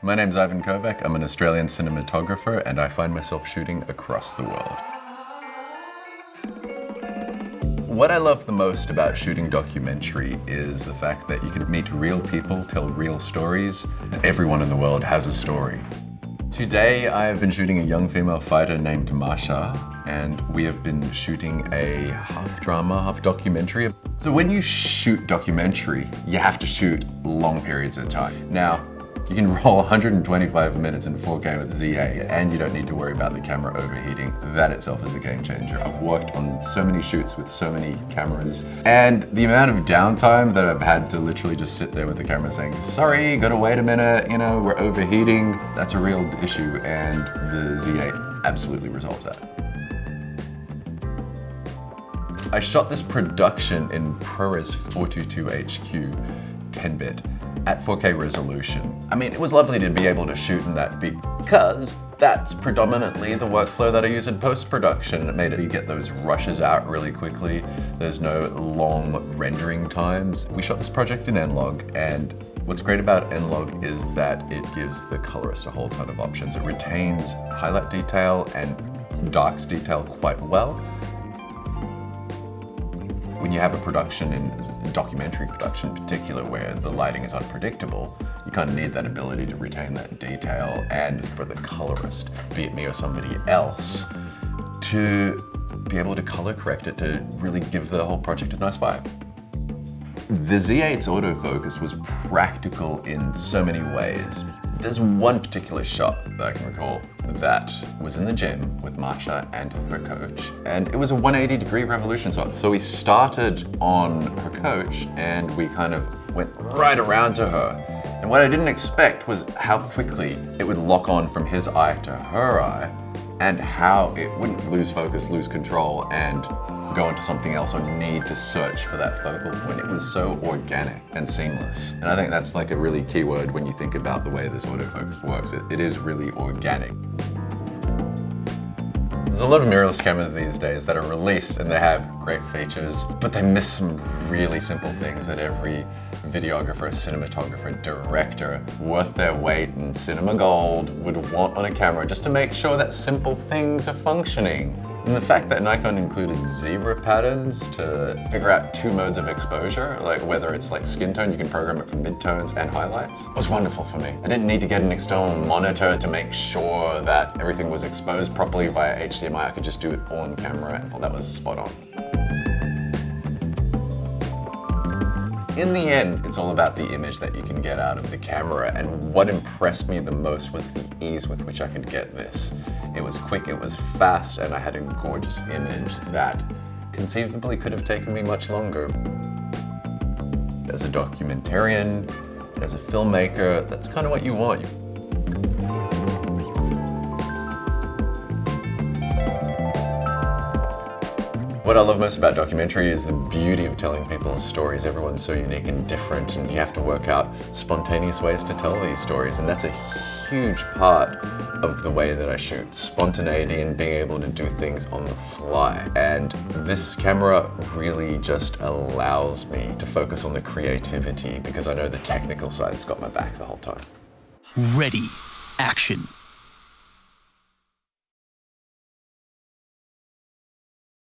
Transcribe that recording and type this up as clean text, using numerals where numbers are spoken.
My name's Ivan Kovac, I'm an Australian cinematographer and I find myself shooting across the world. What I love the most about shooting documentary is the fact that you can meet real people, tell real stories, and everyone in the world has a story. Today I have been shooting a young female fighter named Masha, and we have been shooting a half drama, half documentary. So when you shoot documentary, you have to shoot long periods of time. Now, you can roll 125 minutes in 4K with Z8 and you don't need to worry about the camera overheating. That itself is a game changer. I've worked on so many shoots with so many cameras, and the amount of downtime that I've had to literally just sit there with the camera saying, sorry, gotta wait a minute, we're overheating, that's a real issue, and the Z8 absolutely resolves that. I shot this production in ProRes 422HQ 10-bit at 4K resolution. I mean, it was lovely to be able to shoot in that because that's predominantly the workflow that I use in post-production. It made it, you get those rushes out really quickly. There's no long rendering times. We shot this project in N-Log, and what's great about N-Log is that it gives the colorist a whole ton of options. It retains highlight detail and darks detail quite well. When you have a production, in documentary production in particular, where the lighting is unpredictable, you kind of need that ability to retain that detail, and for the colorist, be it me or somebody else, to be able to color correct it to really give the whole project a nice vibe. The Z8's autofocus was practical in so many ways. There's one particular shot that I can recall that was in the gym with Masha and her coach, and it was a 180-degree revolution shot. So we started on her coach and we kind of went right around to her. And what I didn't expect was how quickly it would lock on from his eye to her eye, and how it wouldn't lose focus, lose control, and go into something else or need to search for that focal point. It was so organic and seamless. And I think that's like a really key word when you think about the way this autofocus works. It is really organic. There's a lot of mirrorless cameras these days that are released and they have great features, but they miss some really simple things that every videographer, cinematographer, director worth their weight in cinema gold would want on a camera, just to make sure that simple things are functioning. And the fact that Nikon included zebra patterns to figure out two modes of exposure, like whether it's like skin tone, you can program it for midtones and highlights, was wonderful for me. I didn't need to get an external monitor to make sure that everything was exposed properly via HDMI. I could just do it on camera, and I thought that was spot on. In the end, it's all about the image that you can get out of the camera, and what impressed me the most was the ease with which I could get this. It was quick, it was fast, and I had a gorgeous image that conceivably could have taken me much longer. As a documentarian, as a filmmaker, that's kind of what you want. What I love most about documentary is the beauty of telling people's stories. Everyone's so unique and different, and you have to work out spontaneous ways to tell these stories, and that's a huge part of the way that I shoot. Spontaneity and being able to do things on the fly. And this camera really just allows me to focus on the creativity because I know the technical side's got my back the whole time. Ready, action.